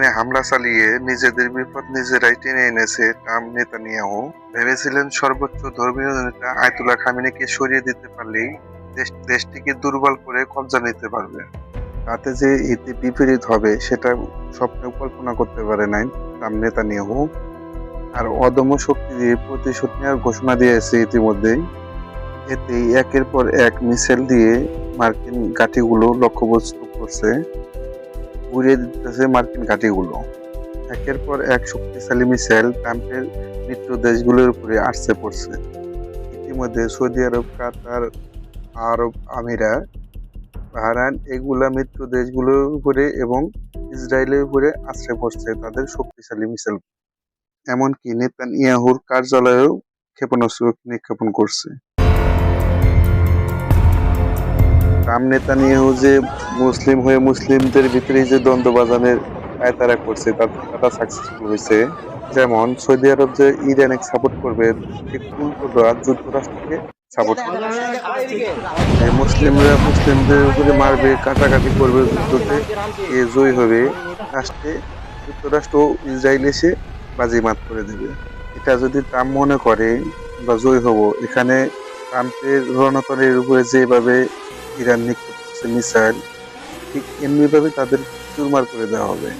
এখানে হামলা চালিয়ে নিজেদের বিপদ নিজেরাই টেনে এনেছে ট্রাম্প নেতানিয়াহু। ভেবেছিলেন সর্বোচ্চ ধর্মীয় নেতা আয়াতুল্লাহ খামেনিকে সরিয়ে দিতে পারলেই দেশটিকে দুর্বল করে কবজা নিতে পারবে। তাতে যে এতে বিপরীত হবে সেটা স্বপ্নেও কল্পনা করতে পারে নাই ট্রাম্প নেতানিয়াহু। আর অদম্য শক্তি দিয়ে প্রতিশোধ নেওয়ার ঘোষণা দিয়েছে ইতিমধ্যেই। এতেই একের পর এক মিসাইল দিয়ে মার্কিন ঘাঁটিগুলো লক্ষ্যবস্তু করছে, উড়িয়ে দিতেছে মার্কিন ঘাঁটিগুলো। একের পর এক শক্তিশালী মিসাইল ট্রাম্পের মিত্র দেশগুলোর উপরে আসছে পড়ছে। ইতিমধ্যে সৌদি আরব, কাতার, আরব আমিরাত, বাহরাইন এগুলা মিত্র দেশগুলোর উপরে এবং ইসরায়েলের উপরে আছড়ে পড়ছে তাদের শক্তিশালী মিসাইল। এমনকি নেতানিয়াহুর কার্যালয়েও ক্ষেপণাস্ত্র নিক্ষেপণ করছে। ট্রাম্প নেতানিয়াহু যে মুসলিম হয়ে মুসলিমদের ভিতরে যে দ্বন্দ্ব বাজানোর পায়তারা করছে তাটা সাকসেসফুল হয়েছে। যেমন সৌদি আরব যে ইরানকে সাপোর্ট করবে, ঠিক উল্টোটা যুক্তরাষ্ট্রকে সাপোর্ট করবে। মুসলিমরা মুসলিমদের উপরে মারবে, কাটাকাটি করবে, যুদ্ধতে কে জয়ী হবে লাস্টে যুক্তরাষ্ট্র ও ইসরায়েল এসে বাজিমাত করে দেবে। এটা যদি ট্রাম্প মনে করে বা জয়ী হব, এখানে ট্রাম্পের রণতরীর উপরে যেভাবে ইরান নিক্ষেপ করছে মিসাইল, ঠিক এমনি ভাবে তাদের চুরমার করে দেওয়া হবে।